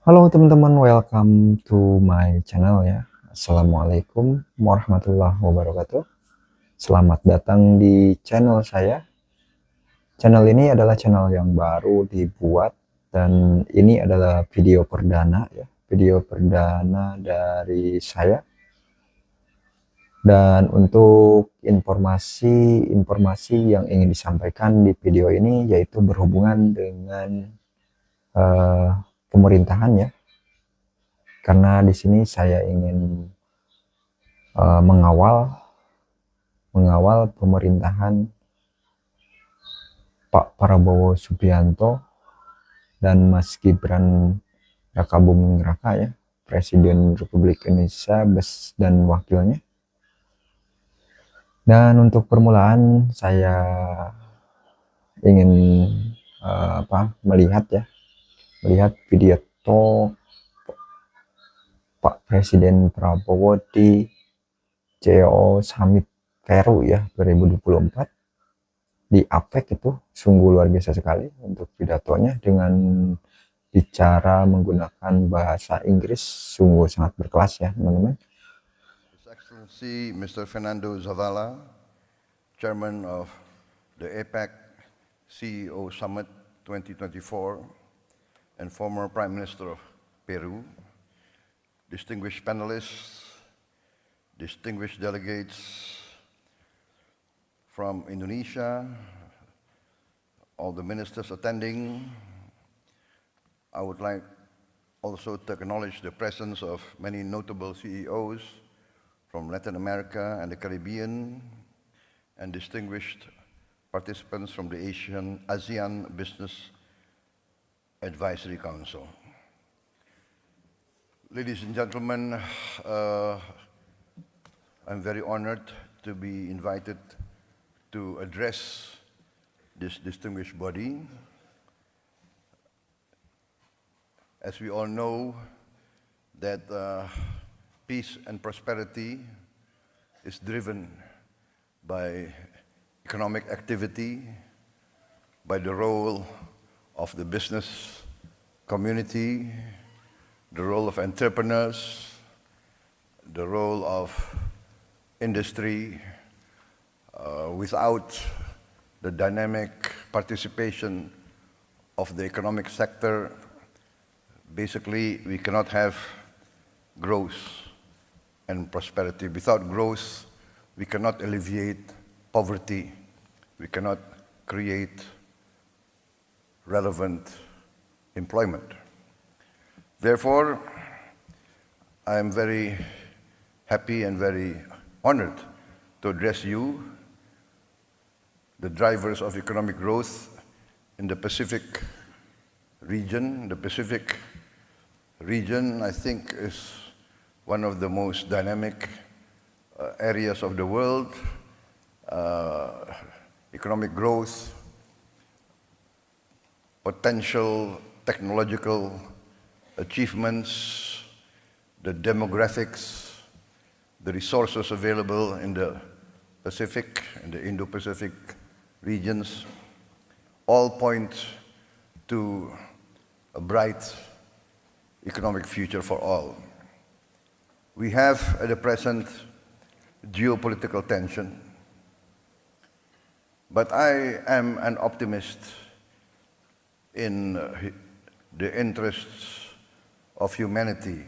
Halo teman-teman, welcome to my channel ya. Assalamualaikum warahmatullahi wabarakatuh. Selamat datang di channel saya. Channel ini adalah channel yang baru dibuat dan ini adalah video perdana ya. Video perdana dari saya. Dan untuk informasi yang ingin disampaikan di video ini yaitu berhubungan dengan eh, pemerintahan ya. Karena di sini saya ingin mengawal pemerintahan Pak Prabowo Subianto dan Mas Gibran Raka Buming Raka ya, Presiden Republik Indonesia dan wakilnya. Dan untuk permulaan saya ingin melihat pidato Pak Presiden Prabowo di CEO Summit Peru ya 2024 di Apec. Itu sungguh luar biasa sekali untuk pidatonya, dengan bicara menggunakan bahasa Inggris, sungguh sangat berkelas ya teman-teman. His Excellency Mr. Fernando Zavala, Chairman of the Apec CEO Summit 2024 and former Prime Minister of Peru, distinguished panelists, distinguished delegates from Indonesia, all the ministers attending. I would like also to acknowledge the presence of many notable CEOs from Latin America and the Caribbean, and distinguished participants from the ASEAN Business Advisory Council. Ladies and gentlemen, I'm very honored to be invited to address this distinguished body. As we all know, that peace and prosperity is driven by economic activity, by the role of the business community, the role of entrepreneurs, the role of industry. Without the dynamic participation of the economic sector, basically we cannot have growth and prosperity. Without growth, we cannot alleviate poverty. We cannot create relevant employment. Therefore, I am very happy and very honored to address you, the drivers of economic growth in the Pacific region. The Pacific region, I think, is one of the most dynamic areas of the world. Economic growth, potential technological achievements, the demographics, the resources available in the Pacific and the Indo-Pacific regions all point to a bright economic future for all. We have at the present geopolitical tension, but I am an optimist in the interests of humanity.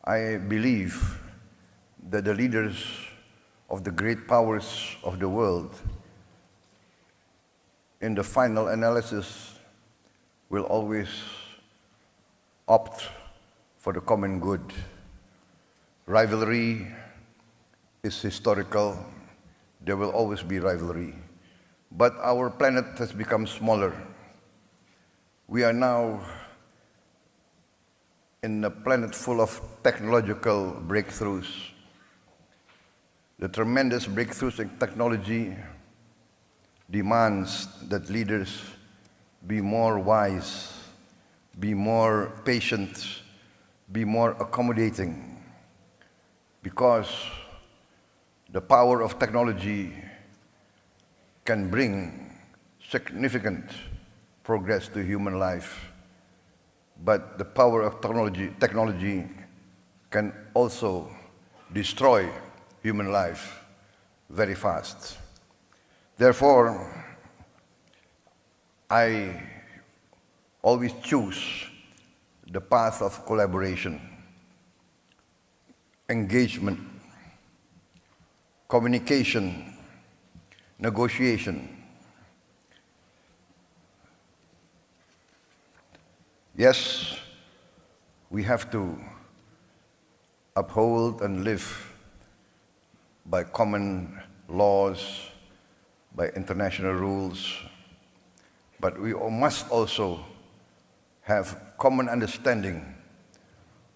I believe that the leaders of the great powers of the world, in the final analysis, will always opt for the common good. Rivalry is historical. There will always be rivalry. But our planet has become smaller. We are now in a planet full of technological breakthroughs. The tremendous breakthroughs in technology demands that leaders be more wise, be more patient, be more accommodating, because the power of technology can bring significant progress to human life. but the power of technology can also destroy human life very fast. Therefore, I always choose the path of collaboration, engagement, communication, negotiation. Yes, we have to uphold and live by common laws, by international rules, but we must also have common understanding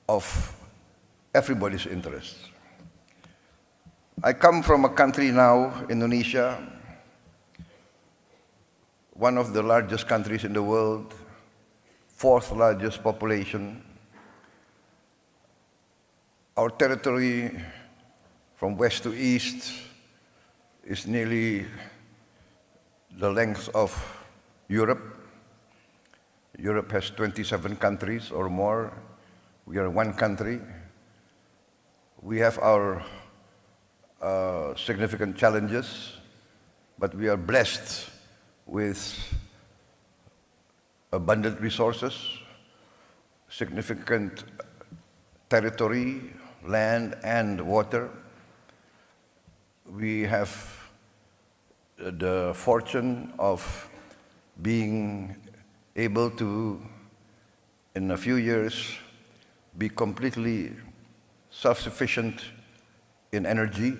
of everybody's interests. I come from a country now, Indonesia, one of the largest countries in the world, fourth largest population. Our territory from west to east is nearly the length of Europe. Europe has 27 countries or more. We are one country. We have our significant challenges, but we are blessed with abundant resources, significant territory, land and water. We have the fortune of being able to, in a few years, be completely self-sufficient in energy,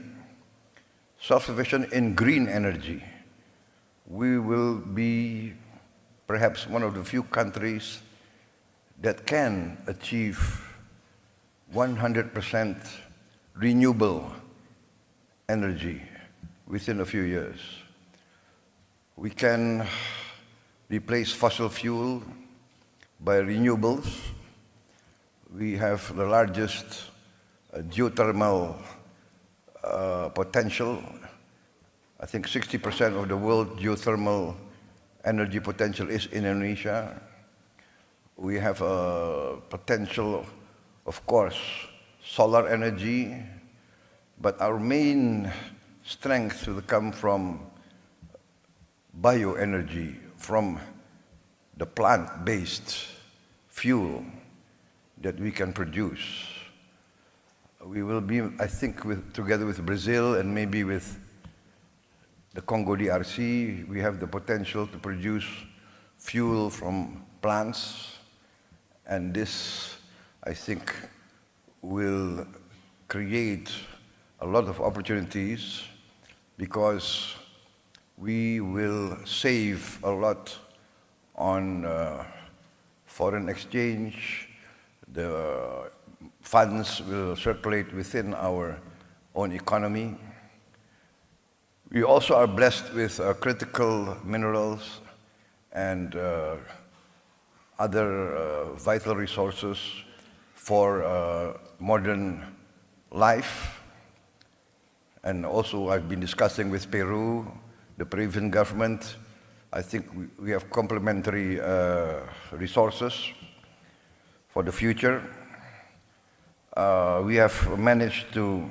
self-sufficient in green energy. We will be perhaps one of the few countries that can achieve 100% renewable energy within a few years. We can replace fossil fuel by renewables. We have the largest geothermal potential. I think 60% of the world geothermal energy potential is in Indonesia. We have a potential, of course, solar energy, but our main strength will come from bioenergy, from the plant-based fuel that we can produce. We will be, I think, together with Brazil and maybe with the Congo DRC, we have the potential to produce fuel from plants, and this, I think, will create a lot of opportunities because we will save a lot on foreign exchange. The funds will circulate within our own economy. We also are blessed with critical minerals and other vital resources for modern life. And also I've been discussing with Peru, the Peruvian government. I think we have complementary resources for the future. We have managed to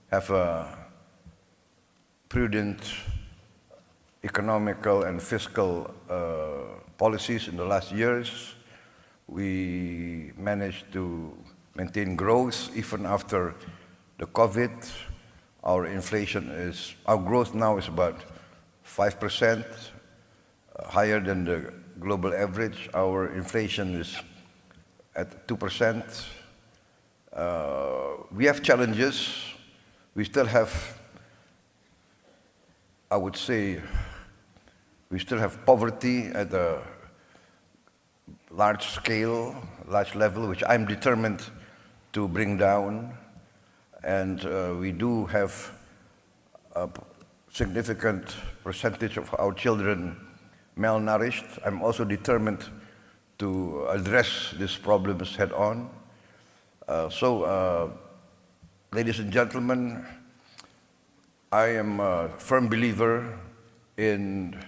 have a prudent economical and fiscal policies in the last years. We managed to maintain growth even after the COVID. Our growth now is about 5%, higher than the global average. Our inflation is at 2%. We have challenges. We still have, I would say, we still have poverty at a large scale, large level, which I'm determined to bring down. And we do have a significant percentage of our children malnourished. I'm also determined to address these problems head on. Ladies and gentlemen, I am a firm believer in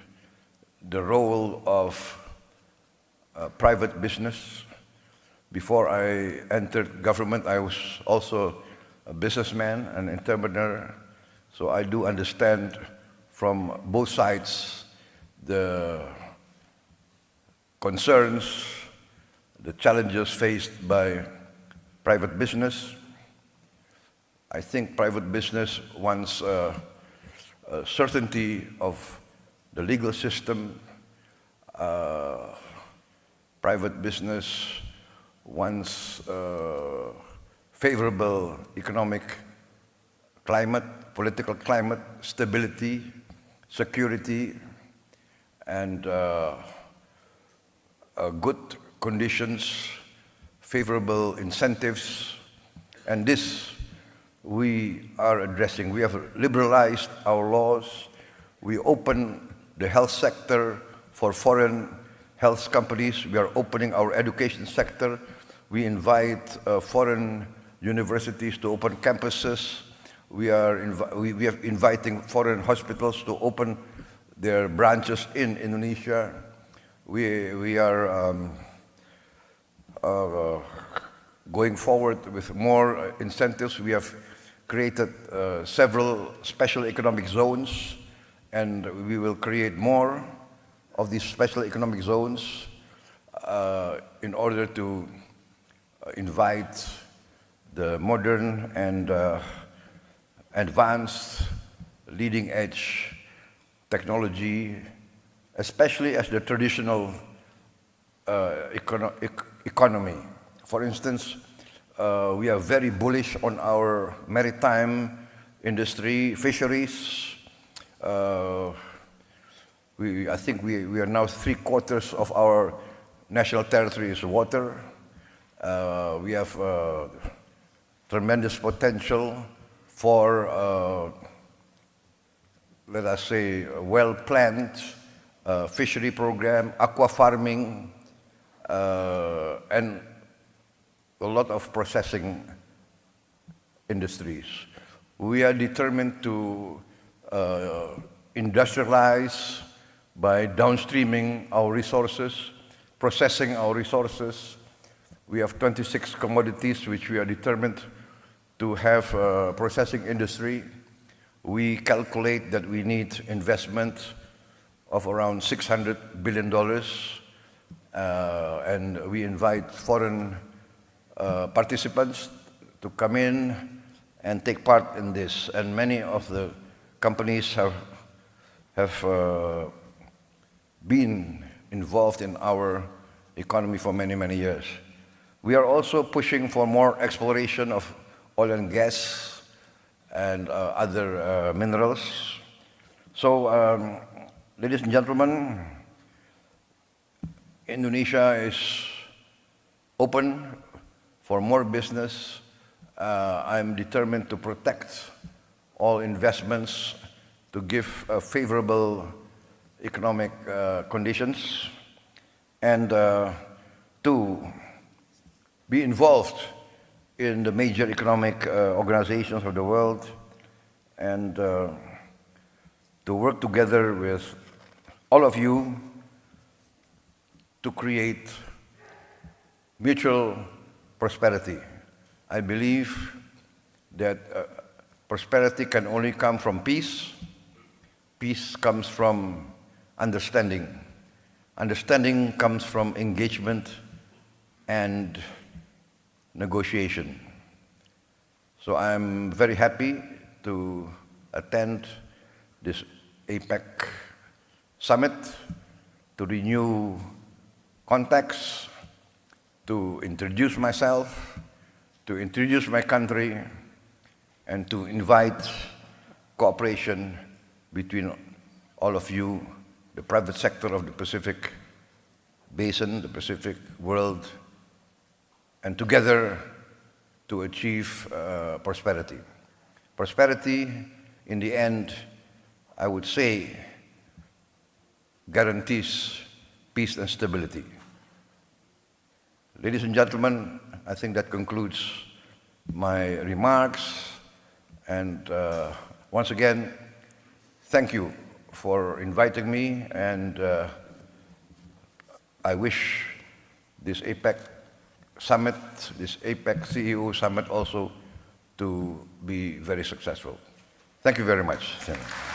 the role of private business. Before I entered government, I was also a businessman, an entrepreneur, so I do understand from both sides the concerns, the challenges faced by private business. I think private business wants a certainty of the legal system. Private business wants favorable economic climate, political climate, stability, security, and good conditions, favorable incentives, and this we are addressing. We have liberalized our laws. We open the health sector for foreign health companies. We are opening our education sector. We invite foreign universities to open campuses. We are inviting foreign hospitals to open their branches in Indonesia. We are going forward with more incentives. We have created several special economic zones, and we will create more of these special economic zones in order to invite the modern and advanced leading-edge technology, especially as the traditional economy. For instance, we are very bullish on our maritime industry, fisheries. I think we are now 3/4 of our national territory is water. We have tremendous potential for, let us say, a well-planned fishery program, aqua farming, and a lot of processing industries. We are determined to industrialize by downstreaming our resources, processing our resources. We have 26 commodities which we are determined to have a processing industry. We calculate that we need investment of around $600 billion, and we invite foreign participants to come in and take part in this. And many of the companies have been involved in our economy for many, many years. We are also pushing for more exploration of oil and gas and other minerals. So, ladies and gentlemen, Indonesia is open for more business. I'm determined to protect all investments, to give favorable economic conditions, and to be involved in the major economic organizations of the world, and to work together with all of you to create mutual prosperity. I believe that prosperity can only come from peace. Peace comes from understanding. Understanding comes from engagement and negotiation. So I'm very happy to attend this APEC summit, to renew contacts, to introduce myself, to introduce my country, and to invite cooperation between all of you, the private sector of the Pacific Basin, the Pacific world, and together to achieve prosperity. Prosperity, in the end, I would say, guarantees peace and stability. Ladies and gentlemen, I think that concludes my remarks. And once again, thank you for inviting me, and I wish this APEC summit, this APEC CEO summit also to be very successful. Thank you very much, Senator.